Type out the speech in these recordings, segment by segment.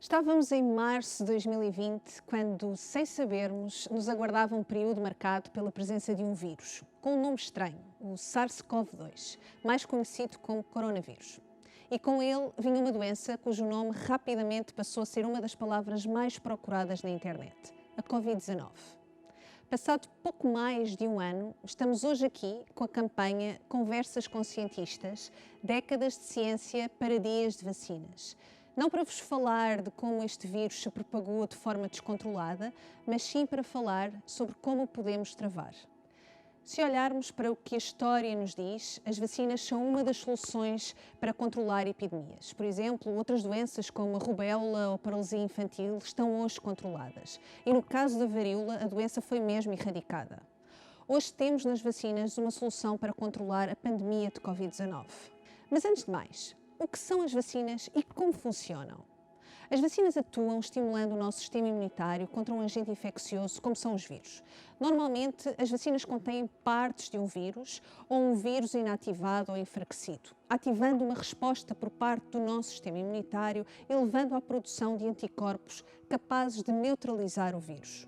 Estávamos em março de 2020, quando, sem sabermos, nos aguardava um período marcado pela presença de um vírus, com um nome estranho, o SARS-CoV-2, mais conhecido como coronavírus. E com ele vinha uma doença cujo nome rapidamente passou a ser uma das palavras mais procuradas na internet, a Covid-19. Passado pouco mais de um ano, estamos hoje aqui com a campanha Conversas com Cientistas, décadas de ciência para dias de vacinas. Não para vos falar de como este vírus se propagou de forma descontrolada, mas sim para falar sobre como o podemos travar. Se olharmos para o que a história nos diz, as vacinas são uma das soluções para controlar epidemias. Por exemplo, outras doenças como a rubéola ou a paralisia infantil estão hoje controladas. E no caso da varíola, a doença foi mesmo erradicada. Hoje temos nas vacinas uma solução para controlar a pandemia de Covid-19. Mas antes de mais, o que são as vacinas e como funcionam? As vacinas atuam estimulando o nosso sistema imunitário contra um agente infeccioso, como são os vírus. Normalmente, as vacinas contêm partes de um vírus ou um vírus inativado ou enfraquecido, ativando uma resposta por parte do nosso sistema imunitário e levando à produção de anticorpos capazes de neutralizar o vírus.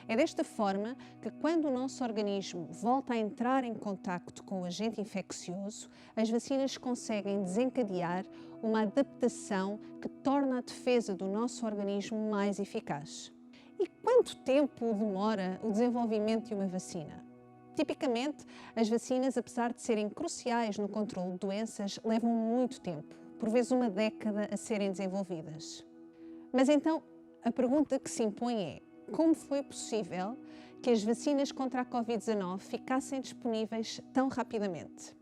É desta forma que, quando o nosso organismo volta a entrar em contacto com o agente infeccioso, as vacinas conseguem desencadear uma adaptação que torna a defesa do nosso organismo mais eficaz. E quanto tempo demora o desenvolvimento de uma vacina? Tipicamente, as vacinas, apesar de serem cruciais no controle de doenças, levam muito tempo, por vezes uma década, a serem desenvolvidas. Mas então, a pergunta que se impõe é: como foi possível que as vacinas contra a Covid-19 ficassem disponíveis tão rapidamente?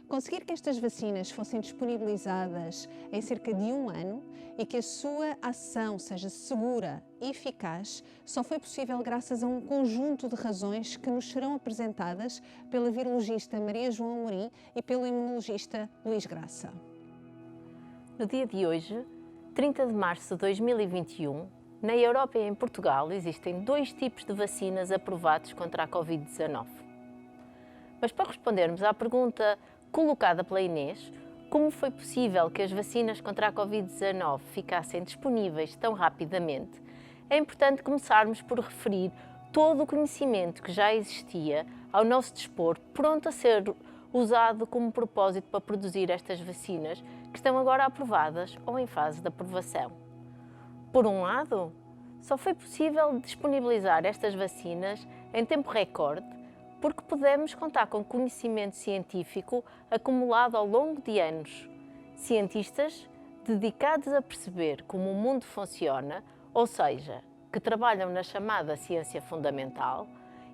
Conseguir que estas vacinas fossem disponibilizadas em cerca de um ano e que a sua ação seja segura e eficaz só foi possível graças a um conjunto de razões que nos serão apresentadas pela virologista Maria João Amorim e pelo imunologista Luís Graça. No dia de hoje, 30 de março de 2021, na Europa e em Portugal existem dois tipos de vacinas aprovados contra a Covid-19. Mas para respondermos à pergunta colocada pela Inês, como foi possível que as vacinas contra a Covid-19 ficassem disponíveis tão rapidamente, é importante começarmos por referir todo o conhecimento que já existia ao nosso dispor, pronto a ser usado como propósito para produzir estas vacinas que estão agora aprovadas ou em fase de aprovação. Por um lado, só foi possível disponibilizar estas vacinas em tempo recorde porque podemos contar com conhecimento científico acumulado ao longo de anos. Cientistas dedicados a perceber como o mundo funciona, ou seja, que trabalham na chamada ciência fundamental,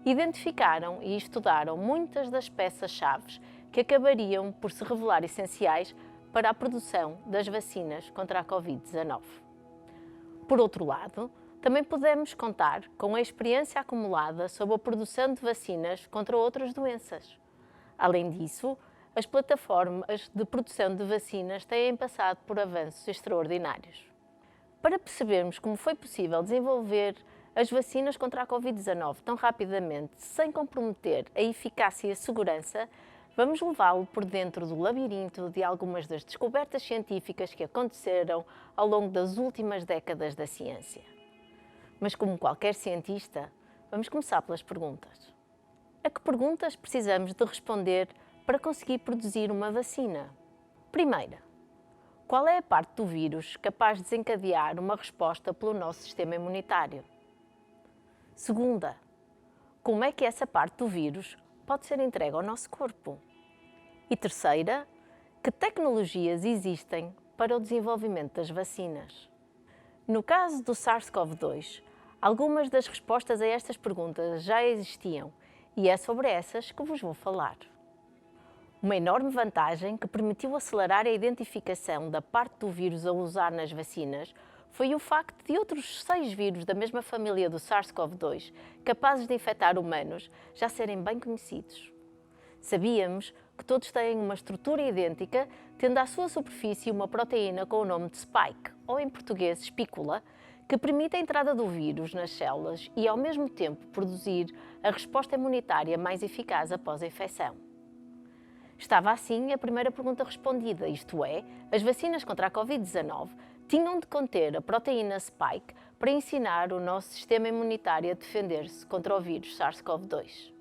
identificaram e estudaram muitas das peças-chave que acabariam por se revelar essenciais para a produção das vacinas contra a Covid-19. Por outro lado, também podemos contar com a experiência acumulada sobre a produção de vacinas contra outras doenças. Além disso, as plataformas de produção de vacinas têm passado por avanços extraordinários. Para percebermos como foi possível desenvolver as vacinas contra a Covid-19 tão rapidamente, sem comprometer a eficácia e a segurança, vamos levá-lo por dentro do labirinto de algumas das descobertas científicas que aconteceram ao longo das últimas décadas da ciência. Mas como qualquer cientista, vamos começar pelas perguntas. A que perguntas precisamos de responder para conseguir produzir uma vacina? Primeira, qual é a parte do vírus capaz de desencadear uma resposta pelo nosso sistema imunitário? Segunda, como é que essa parte do vírus pode ser entregue ao nosso corpo? E terceira, que tecnologias existem para o desenvolvimento das vacinas? No caso do SARS-CoV-2, algumas das respostas a estas perguntas já existiam e é sobre essas que vos vou falar. Uma enorme vantagem que permitiu acelerar a identificação da parte do vírus a usar nas vacinas foi o facto de outros 6 vírus da mesma família do SARS-CoV-2, capazes de infectar humanos, já serem bem conhecidos. Sabíamos que todos têm uma estrutura idêntica, tendo à sua superfície uma proteína com o nome de spike, ou em português espícula, que permite a entrada do vírus nas células e, ao mesmo tempo, produzir a resposta imunitária mais eficaz após a infecção. Estava assim a primeira pergunta respondida, isto é, as vacinas contra a Covid-19 tinham de conter a proteína spike para ensinar o nosso sistema imunitário a defender-se contra o vírus SARS-CoV-2.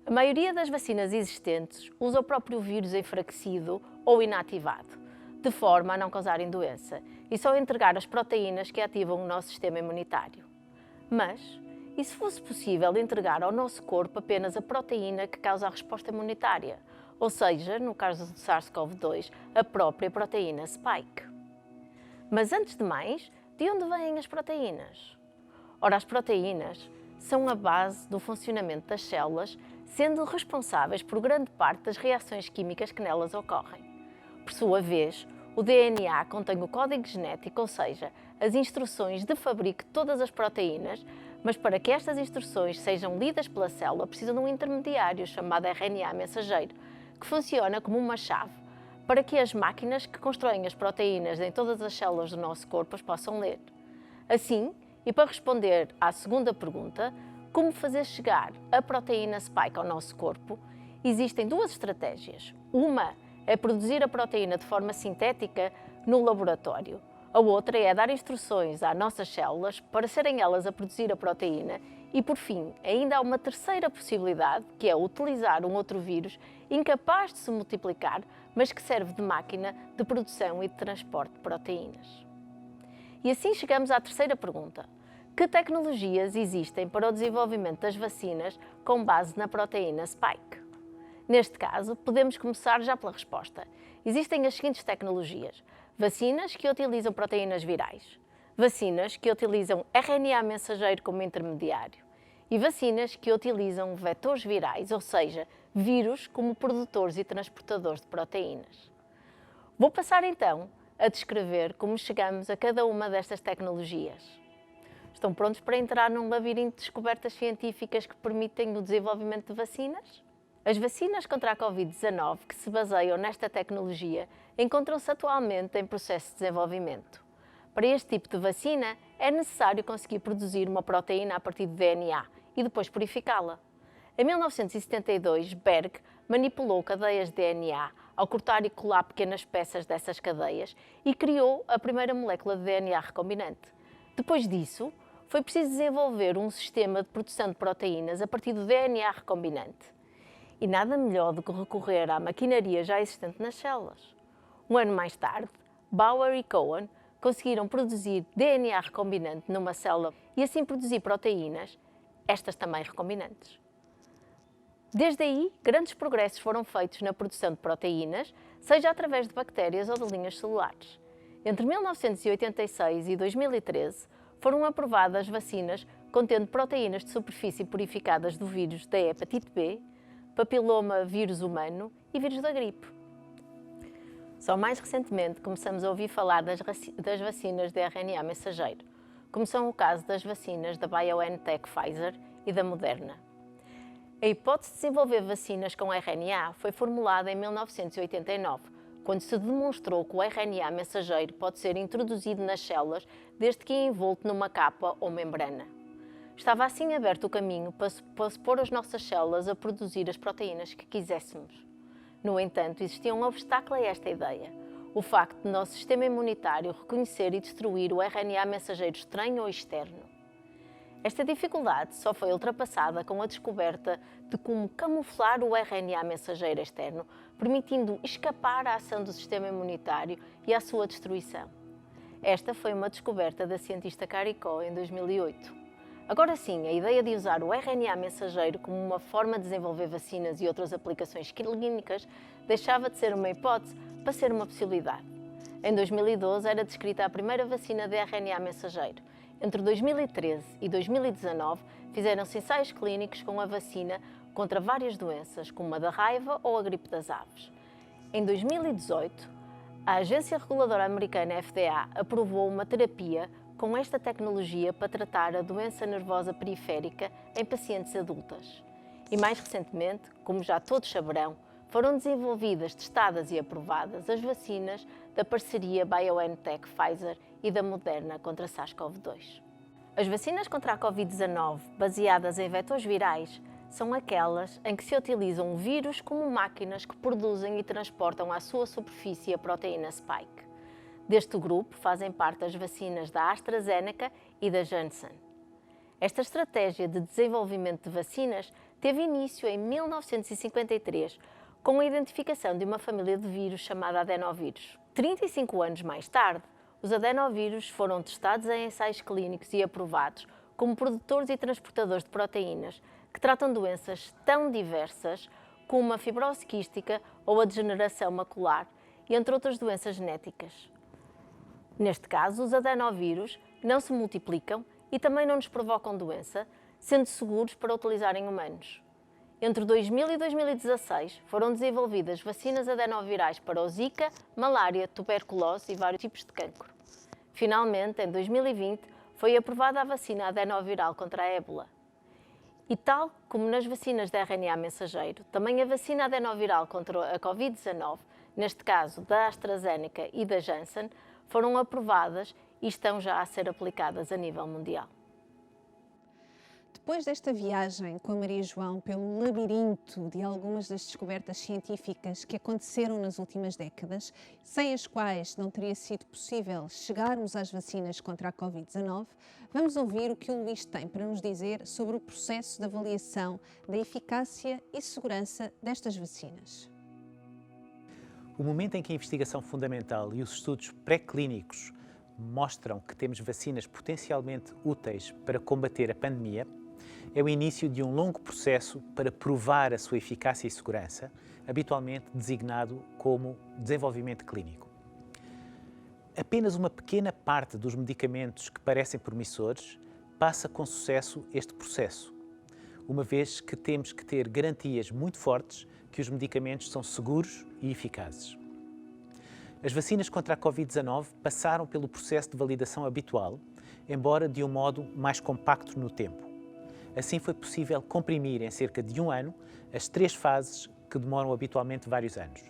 A maioria das vacinas existentes usa o próprio vírus enfraquecido ou inativado, de forma a não causarem doença e só entregar as proteínas que ativam o nosso sistema imunitário. Mas, e se fosse possível entregar ao nosso corpo apenas a proteína que causa a resposta imunitária, ou seja, no caso do SARS-CoV-2, a própria proteína spike? Mas antes de mais, de onde vêm as proteínas? Ora, as proteínas são a base do funcionamento das células, sendo responsáveis por grande parte das reações químicas que nelas ocorrem. Por sua vez, o DNA contém o código genético, ou seja, as instruções de fabrico de todas as proteínas, mas para que estas instruções sejam lidas pela célula, precisam de um intermediário chamado RNA mensageiro, que funciona como uma chave, para que as máquinas que constroem as proteínas em todas as células do nosso corpo as possam ler. Assim, e para responder à segunda pergunta, como fazer chegar a proteína spike ao nosso corpo, existem duas estratégias. Uma é produzir a proteína de forma sintética no laboratório. A outra é dar instruções às nossas células para serem elas a produzir a proteína. E, por fim, ainda há uma terceira possibilidade, que é utilizar um outro vírus incapaz de se multiplicar, mas que serve de máquina de produção e de transporte de proteínas. E assim chegamos à terceira pergunta. Que tecnologias existem para o desenvolvimento das vacinas com base na proteína spike? Neste caso, podemos começar já pela resposta. Existem as seguintes tecnologias: vacinas que utilizam proteínas virais, vacinas que utilizam RNA mensageiro como intermediário e vacinas que utilizam vetores virais, ou seja, vírus como produtores e transportadores de proteínas. Vou passar então a descrever como chegamos a cada uma destas tecnologias. Estão prontos para entrar num labirinto de descobertas científicas que permitem o desenvolvimento de vacinas? As vacinas contra a Covid-19 que se baseiam nesta tecnologia encontram-se atualmente em processo de desenvolvimento. Para este tipo de vacina, é necessário conseguir produzir uma proteína a partir de DNA e depois purificá-la. Em 1972, Berg manipulou cadeias de DNA ao cortar e colar pequenas peças dessas cadeias e criou a primeira molécula de DNA recombinante. Depois disso, foi preciso desenvolver um sistema de produção de proteínas a partir do DNA recombinante. E nada melhor do que recorrer à maquinaria já existente nas células. Um ano mais tarde, Bauer e Cohen conseguiram produzir DNA recombinante numa célula e assim produzir proteínas, estas também recombinantes. Desde aí, grandes progressos foram feitos na produção de proteínas, seja através de bactérias ou de linhas celulares. Entre 1986 e 2013, foram aprovadas vacinas contendo proteínas de superfície purificadas do vírus da hepatite B, papiloma vírus humano e vírus da gripe. Só mais recentemente começamos a ouvir falar das vacinas de RNA mensageiro, como são o caso das vacinas da BioNTech Pfizer e da Moderna. A hipótese de desenvolver vacinas com RNA foi formulada em 1989, quando se demonstrou que o RNA mensageiro pode ser introduzido nas células desde que é envolto numa capa ou membrana. Estava assim aberto o caminho para se pôr as nossas células a produzir as proteínas que quiséssemos. No entanto, existia um obstáculo a esta ideia: o facto de nosso sistema imunitário reconhecer e destruir o RNA mensageiro estranho ou externo. Esta dificuldade só foi ultrapassada com a descoberta de como camuflar o RNA mensageiro externo, permitindo escapar à ação do sistema imunitário e à sua destruição. Esta foi uma descoberta da cientista Karikó em 2008. Agora sim, a ideia de usar o RNA mensageiro como uma forma de desenvolver vacinas e outras aplicações clínicas deixava de ser uma hipótese para ser uma possibilidade. Em 2012 era descrita a primeira vacina de RNA mensageiro. Entre 2013 e 2019 fizeram-se ensaios clínicos com a vacina contra várias doenças, como a da raiva ou a gripe das aves. Em 2018, a agência reguladora americana FDA aprovou uma terapia com esta tecnologia para tratar a doença nervosa periférica em pacientes adultas. E mais recentemente, como já todos saberão, foram desenvolvidas, testadas e aprovadas as vacinas da parceria BioNTech Pfizer e da Moderna contra a SARS-CoV-2. As vacinas contra a Covid-19, baseadas em vetores virais, são aquelas em que se utilizam vírus como máquinas que produzem e transportam à sua superfície a proteína spike. Deste grupo fazem parte as vacinas da AstraZeneca e da Janssen. Esta estratégia de desenvolvimento de vacinas teve início em 1953, com a identificação de uma família de vírus chamada adenovírus. 35 anos mais tarde, os adenovírus foram testados em ensaios clínicos e aprovados como produtores e transportadores de proteínas que tratam doenças tão diversas como a fibrose quística ou a degeneração macular, entre outras doenças genéticas. Neste caso, os adenovírus não se multiplicam e também não nos provocam doença, sendo seguros para utilizar em humanos. Entre 2000 e 2016 foram desenvolvidas vacinas adenovirais para o Zika, malária, tuberculose e vários tipos de cancro. Finalmente, em 2020, foi aprovada a vacina adenoviral contra a ébola. E tal como nas vacinas de RNA mensageiro, também a vacina adenoviral contra a Covid-19, neste caso da AstraZeneca e da Janssen, foram aprovadas e estão já a ser aplicadas a nível mundial. Depois desta viagem com a Maria João pelo labirinto de algumas das descobertas científicas que aconteceram nas últimas décadas, sem as quais não teria sido possível chegarmos às vacinas contra a Covid-19, vamos ouvir o que o Luís tem para nos dizer sobre o processo de avaliação da eficácia e segurança destas vacinas. O momento em que a investigação fundamental e os estudos pré-clínicos mostram que temos vacinas potencialmente úteis para combater a pandemia é o início de um longo processo para provar a sua eficácia e segurança, habitualmente designado como desenvolvimento clínico. Apenas uma pequena parte dos medicamentos que parecem promissores passa com sucesso este processo, uma vez que temos que ter garantias muito fortes que os medicamentos são seguros e eficazes. As vacinas contra a Covid-19 passaram pelo processo de validação habitual, embora de um modo mais compacto no tempo. Assim foi possível comprimir em cerca de um ano as 3 fases que demoram habitualmente vários anos.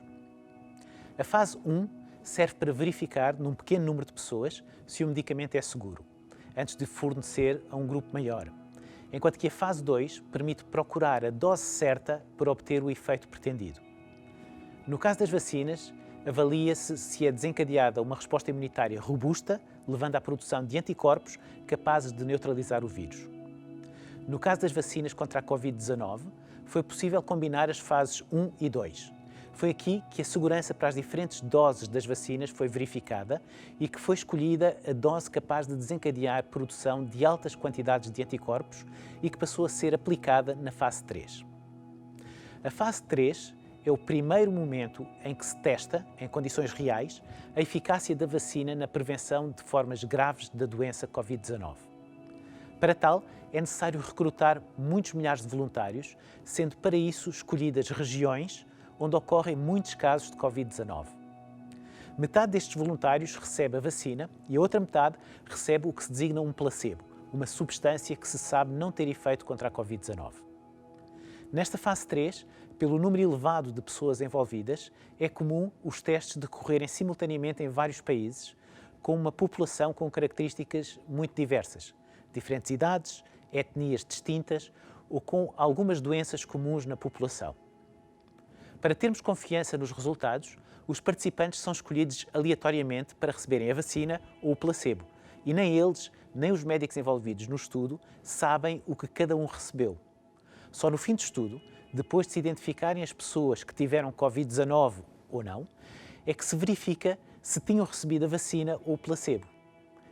A fase 1 serve para verificar, num pequeno número de pessoas, se o medicamento é seguro, antes de fornecer a um grupo maior, enquanto que a fase 2 permite procurar a dose certa para obter o efeito pretendido. No caso das vacinas, avalia-se se é desencadeada uma resposta imunitária robusta, levando à produção de anticorpos capazes de neutralizar o vírus. No caso das vacinas contra a Covid-19, foi possível combinar as fases 1 e 2. Foi aqui que a segurança para as diferentes doses das vacinas foi verificada e que foi escolhida a dose capaz de desencadear a produção de altas quantidades de anticorpos e que passou a ser aplicada na fase 3. A fase 3 é o primeiro momento em que se testa, em condições reais, a eficácia da vacina na prevenção de formas graves da doença Covid-19. Para tal, é necessário recrutar muitos milhares de voluntários, sendo para isso escolhidas regiões onde ocorrem muitos casos de Covid-19. Metade destes voluntários recebe a vacina e a outra metade recebe o que se designa um placebo, uma substância que se sabe não ter efeito contra a Covid-19. Nesta fase 3, pelo número elevado de pessoas envolvidas, é comum os testes decorrerem simultaneamente em vários países, com uma população com características muito diversas, diferentes idades, etnias distintas ou com algumas doenças comuns na população. Para termos confiança nos resultados, os participantes são escolhidos aleatoriamente para receberem a vacina ou o placebo, e nem eles, nem os médicos envolvidos no estudo sabem o que cada um recebeu. Só no fim do estudo, depois de se identificarem as pessoas que tiveram Covid-19 ou não, é que se verifica se tinham recebido a vacina ou o placebo.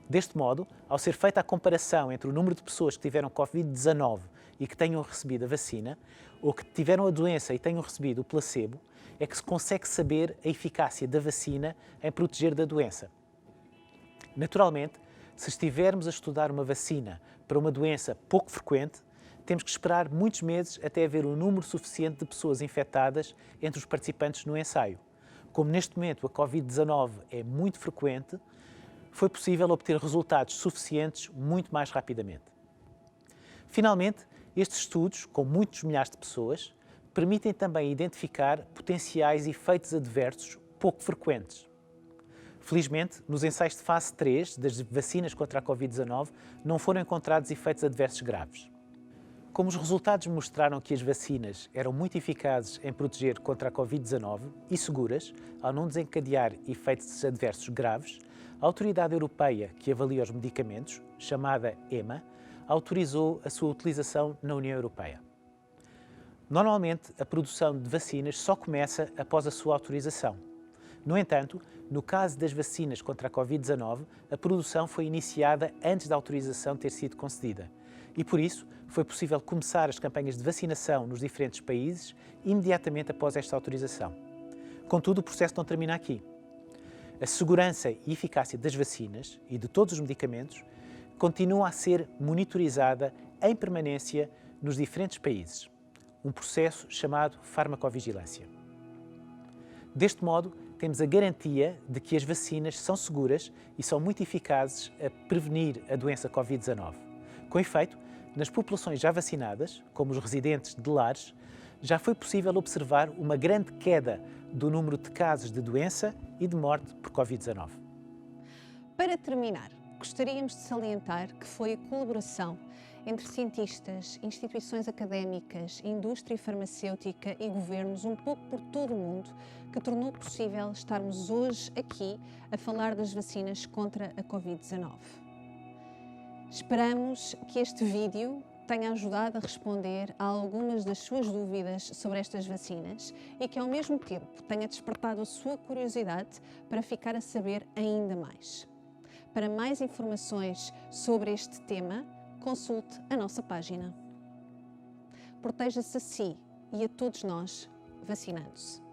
Deste modo, ao ser feita a comparação entre o número de pessoas que tiveram Covid-19 e que tenham recebido a vacina, ou que tiveram a doença e tenham recebido o placebo, é que se consegue saber a eficácia da vacina em proteger da doença. Naturalmente, se estivermos a estudar uma vacina para uma doença pouco frequente, temos que esperar muitos meses até haver um número suficiente de pessoas infectadas entre os participantes no ensaio. Como neste momento a Covid-19 é muito frequente, foi possível obter resultados suficientes muito mais rapidamente. Finalmente, estes estudos, com muitos milhares de pessoas, permitem também identificar potenciais efeitos adversos pouco frequentes. Felizmente, nos ensaios de fase 3 das vacinas contra a Covid-19 não foram encontrados efeitos adversos graves. Como os resultados mostraram que as vacinas eram muito eficazes em proteger contra a Covid-19 e seguras, ao não desencadear efeitos adversos graves, a Autoridade Europeia que avalia os medicamentos, chamada EMA, autorizou a sua utilização na União Europeia. Normalmente, a produção de vacinas só começa após a sua autorização. No entanto, no caso das vacinas contra a Covid-19, a produção foi iniciada antes da autorização ter sido concedida e, por isso, foi possível começar as campanhas de vacinação nos diferentes países imediatamente após esta autorização. Contudo, o processo não termina aqui. A segurança e eficácia das vacinas e de todos os medicamentos continua a ser monitorizada em permanência nos diferentes países, um processo chamado farmacovigilância. Deste modo, temos a garantia de que as vacinas são seguras e são muito eficazes a prevenir a doença Covid-19. Com efeito, nas populações já vacinadas, como os residentes de lares, já foi possível observar uma grande queda do número de casos de doença e de morte por Covid-19. Para terminar, gostaríamos de salientar que foi a colaboração entre cientistas, instituições académicas, indústria farmacêutica e governos um pouco por todo o mundo que tornou possível estarmos hoje aqui a falar das vacinas contra a Covid-19. Esperamos que este vídeo tenha ajudado a responder a algumas das suas dúvidas sobre estas vacinas e que, ao mesmo tempo, tenha despertado a sua curiosidade para ficar a saber ainda mais. Para mais informações sobre este tema, consulte a nossa página. Proteja-se a si e a todos nós, vacinando-se.